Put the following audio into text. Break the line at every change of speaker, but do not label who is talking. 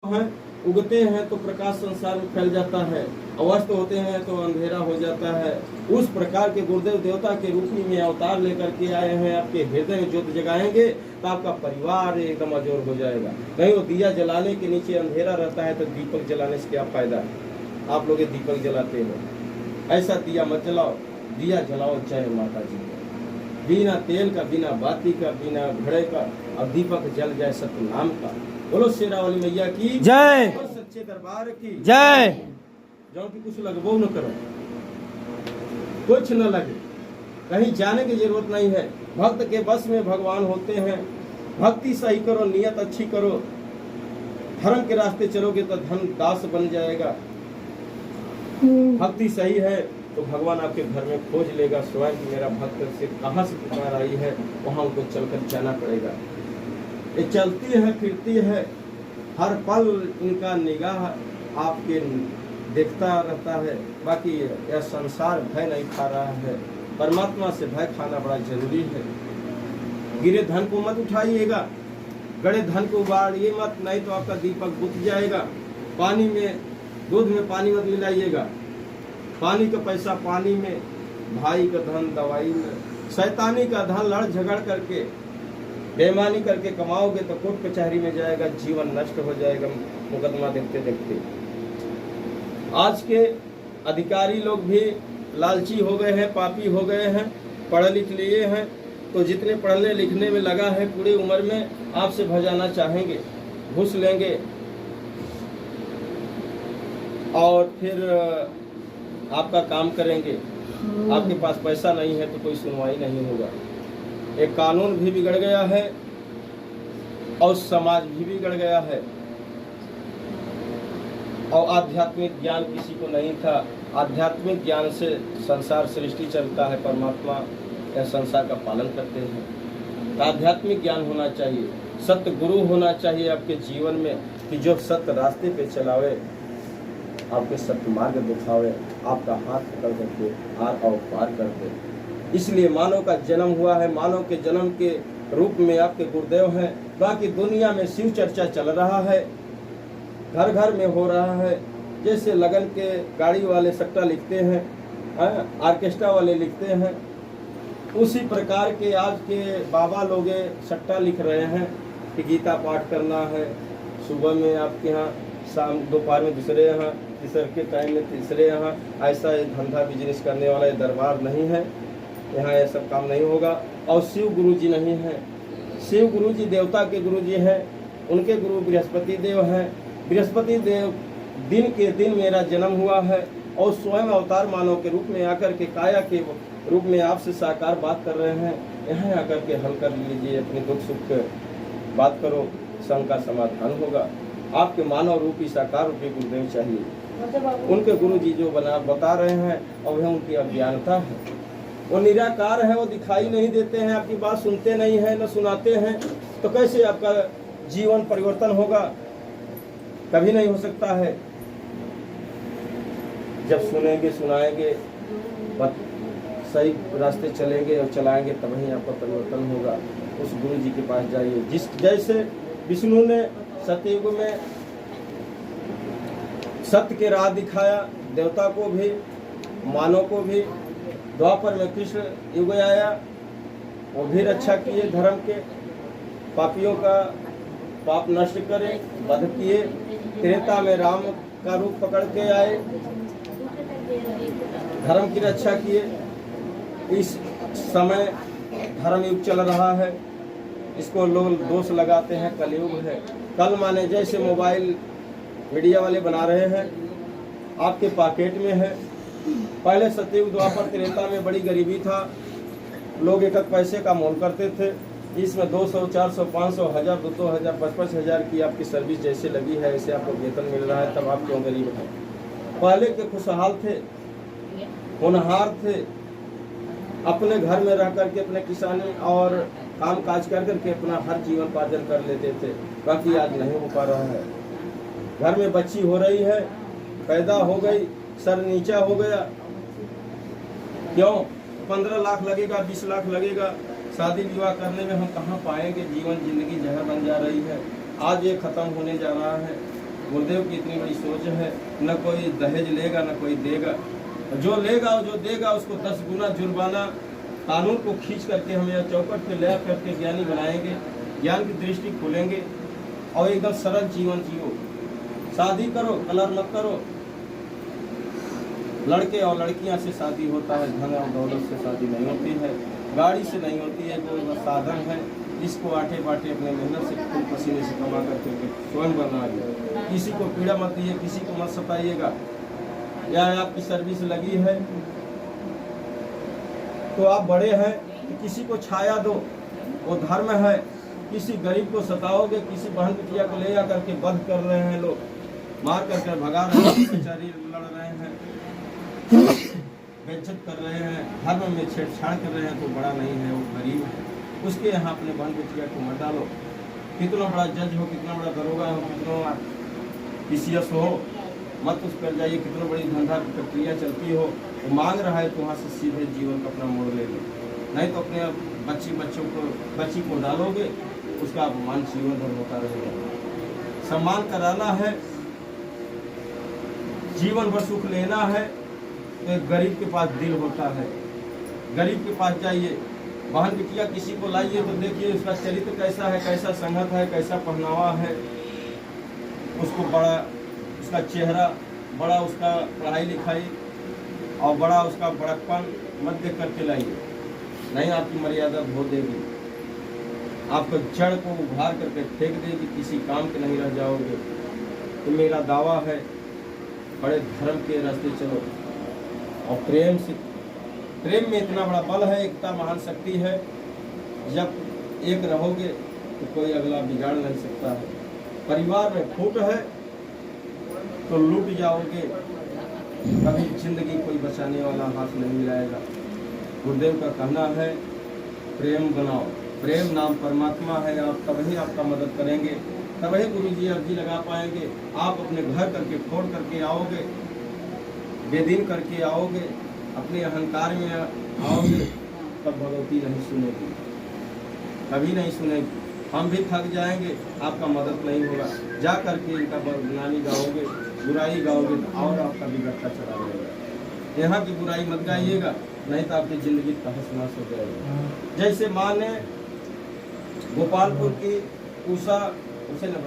हैं, उगते हैं तो प्रकाश संसार में फैल जाता है, अवस्थ होते हैं तो अंधेरा हो जाता है। उस प्रकार के गुरुदेव देवता के रूप में अवतार लेकर के आए हैं। आपके हृदय में ज्योत जगाएंगे तो आपका परिवार एकदम अजोर हो जाएगा। नहीं वो दिया जलाने के नीचे अंधेरा रहता है तो दीपक जलाने से क्या फायदा है। आप लोग दीपक जलाते हो, ऐसा दिया मत जलाओ, दिया जलाओ जय माता जी का, बिना तेल का, बिना बाती का, बिना घड़े का, और दीपक जल जाए सतनाम का। बोलो शेरा वाली मैया की
जय,
सच्चे दरबार की
जय।
जो कि कुछ लगभो न करो, कुछ न लगे, कहीं जाने की जरूरत नहीं है। भक्त के बस में भगवान होते हैं। भक्ति सही करो, नियत अच्छी करो, धर्म के रास्ते चलोगे तो धन दास बन जाएगा। भक्ति सही है तो भगवान आपके घर में खोज लेगा स्वयं कि मेरा भक्त से कहाँ से पुकार आई है, वहाँ उनको चलकर जाना पड़ेगा। ये चलती है फिरती है, हर पल इनका निगाह आपके देखता रहता है। बाकी यह संसार भय नहीं खा रहा है, परमात्मा से भय खाना बड़ा जरूरी है। गिरे धन को मत उठाइएगा, गड़े धन को उबाड़िए मत, नहीं तो आपका दीपक बुझ जाएगा। पानी में, दूध में पानी मत मिलाइएगा। पानी का पैसा पानी में, भाई का धन दवाई में। शैतानी का धन लड़ झगड़ करके, बेईमानी करके कमाओगे तो कोर्ट कचहरी में जाएगा, जीवन नष्ट हो जाएगा मुकदमा देखते देखते। आज के अधिकारी लोग भी लालची हो गए हैं, पापी हो गए हैं, पढ़ लिख लिए हैं तो जितने पढ़ने लिखने में लगा है पूरी उम्र में आपसे भजाना चाहेंगे, घूस लेंगे और फिर आपका काम करेंगे। आपके पास पैसा नहीं है तो कोई सुनवाई नहीं होगा। एक कानून भी बिगड़ गया है और समाज भी बिगड़ गया है, और आध्यात्मिक ज्ञान किसी को नहीं था। आध्यात्मिक ज्ञान से संसार सृष्टि चलता है, परमात्मा या संसार का पालन करते हैं। तो आध्यात्मिक ज्ञान होना चाहिए, सत्य गुरु होना चाहिए आपके जीवन में कि जो सत्य रास्ते पे चलावे, आपके सत्य मार्ग दिखावे, आपका हाथ पकड़ करके आर और पार कर दे। इसलिए मानव का जन्म हुआ है, मानव के जन्म के रूप में आपके गुरुदेव हैं। बाकी दुनिया में शिव चर्चा चल रहा है, घर घर में हो रहा है। जैसे लगन के गाड़ी वाले सट्टा लिखते हैं, ऑर्केस्ट्रा वाले लिखते हैं, उसी प्रकार के आज के बाबा लोग सट्टा लिख रहे हैं कि गीता पाठ करना है। सुबह में आपके यहाँ, शाम दोपहर में दूसरे यहाँ, तीसरे के टाइम में तीसरे यहाँ। ऐसा ये धंधा बिजनेस करने वाला ये दरबार नहीं है, यहाँ ये सब काम नहीं होगा। और शिव गुरु जी नहीं है। शिव गुरु जी देवता के गुरु जी हैं, उनके गुरु बृहस्पति देव हैं। बृहस्पति देव दिन के दिन मेरा जन्म हुआ है और स्वयं अवतार मानव के रूप में आकर के, काया के रूप में आपसे साकार बात कर रहे हैं। यहाँ आकर के हल कर लीजिए, अपने दुख सुख बात करो, संग का समाधान होगा। आपके मानव रूपी साकार रूपी गुरुदेव चाहिए। उनके गुरु जी जो बता रहे हैं और वह उनकी अज्ञानता है। वो निराकार है, वो दिखाई नहीं देते हैं, आपकी बात सुनते नहीं हैं, न सुनाते हैं, तो कैसे आपका जीवन परिवर्तन होगा? कभी नहीं हो सकता है। जब सुनेंगे, सुनाएंगे, सही रास्ते चलेंगे और चलाएंगे, तब ही आपका परिवर्तन होगा। उस गुरु जी के पास जाइए। जैसे विष्णु ने सतयुग में सत्य के राह दिखाया, देवता को भी, मानव को भी। द्वापर में कृष्ण युग आया, वो भी रक्षा किए धर्म के, पापियों का पाप नष्ट करे, वध किए। त्रेता में राम का रूप पकड़ के आए, धर्म की रक्षा किए। इस समय धर्म युग चल रहा है, इसको लोग दोष लगाते हैं कलयुग है। कल माने जैसे मोबाइल मीडिया वाले बना रहे हैं, आपके पॉकेट में है। पहले सतयुग द्वापर त्रेता में बड़ी गरीबी था, लोग एक पैसे का मोल करते थे। इसमें 200, 400, 500, 1000, 2000, 55,000 की आपकी सर्विस जैसे लगी है, ऐसे आपको वेतन मिल रहा है, तब आप क्यों गरीब हैं? पहले के खुशहाल थे, होनहार थे, अपने घर में रह करके अपने किसानी और काम काज कर करके अपना हर जीवन पार्जन कर लेते थे। बाकी आज नहीं हो पा रहा है। घर में बच्ची हो रही है, पैदा हो गई, सर नीचा हो गया, क्यों? 15 लाख लगेगा, 20 लाख लगेगा, शादी विवाह करने में हम कहाँ पाएंगे? जीवन जिंदगी जहर बन जा रही है। आज ये खत्म होने जा रहा है। गुरुदेव की इतनी बड़ी सोच है, न कोई दहेज लेगा न कोई देगा, जो लेगा और जो देगा उसको 10 गुना जुर्माना, कानून को खींच करके हम यह चौकट पे ले करके ज्ञानी बनाएंगे, ज्ञान की दृष्टि खोलेंगे और एकदम सरल जीवन जियो। शादी करो, कलर मत करो। लड़के और लड़कियां से शादी होता है, धन और दौलत से शादी नहीं होती है, गाड़ी से नहीं होती है, कोई बस साधन है जिसको आटे बाटे अपने मेहनत से खून पसीने से कमा करके स्वयं बना लिया। किसी को पीड़ा मत दिए, किसी को मत सताइएगा। या आपकी सर्विस लगी है तो आप बड़े हैं तो किसी को छाया दो, वो धर्म है। किसी गरीब को सताओगे, किसी बहन बिटिया को ले जा करके वध कर रहे हैं लोग, मार करके भगा रहे हैं, बेचारी लड़ रहे हैं, बेइज्जत कर रहे हैं, धर्म में छेड़छाड़ कर रहे हैं, तो बड़ा नहीं है, वो गरीब है, उसके यहाँ अपने बहन बिटिया को मत डालो। कितना बड़ा जज हो, कितना बड़ा दरोगा हो, कितना पीसीएस हो, मत उस पर जाइए। कितना बड़ी धंधा की प्रक्रिया चलती हो, वो मांग रहा है तो वहाँ से सीधे जीवन का अपना मोड़ ले लो। नहीं तो अपने बच्ची को डालोगे, उसका अपमान जीवन भर होता रहेगा। सम्मान कराना है, जीवन भर सुख लेना है, तो एक गरीब के पास दिल होता है। गरीब के पास जाइए, बहन बिटिया किसी को लाइए तो देखिए उसका चरित्र कैसा है, कैसा संगत है, कैसा पहनावा है, उसको बड़ा उसका चेहरा, बड़ा उसका पढ़ाई लिखाई और बड़ा उसका बड़कपन मत देख करके लाइए। नहीं, आपकी मर्यादा धो देगी, आपको जड़ को उभार करके फेंक देगी, किसी काम के नहीं रह जाओगे। तो मेरा दावा है, बड़े धर्म के रास्ते चलो और प्रेम में इतना बड़ा बल है, एकता महान शक्ति है। जब एक रहोगे तो कोई अगला बिगाड़ नहीं सकता है। परिवार में फूट है तो लूट जाओगे, कभी जिंदगी कोई बचाने वाला हाथ नहीं मिलाएगा। गुरुदेव का कहना है, प्रेम बनाओ, प्रेम नाम परमात्मा है। आप तभी आपका मदद करेंगे, तभी गुरु जी अर्जी लगा पाएंगे। आप अपने घर करके फोड़ करके आओगे, बेदीन करके आओगे, अपने अहंकार में आओगे, तब भगवती नहीं सुनेगी, कभी नहीं सुनेगी। हम भी थक जाएंगे, आपका मदद नहीं होगा। जा करके इनका बदनामी गाओगे, बुराई गाओगे तो और आपका बिगड़ता चला जाएगा। यहाँ की बुराई मत गाइएगा, नहीं तो आपकी जिंदगी तहस नहस हो जाएगी। जैसे माँ ने गोपालपुर की उषा, उसे न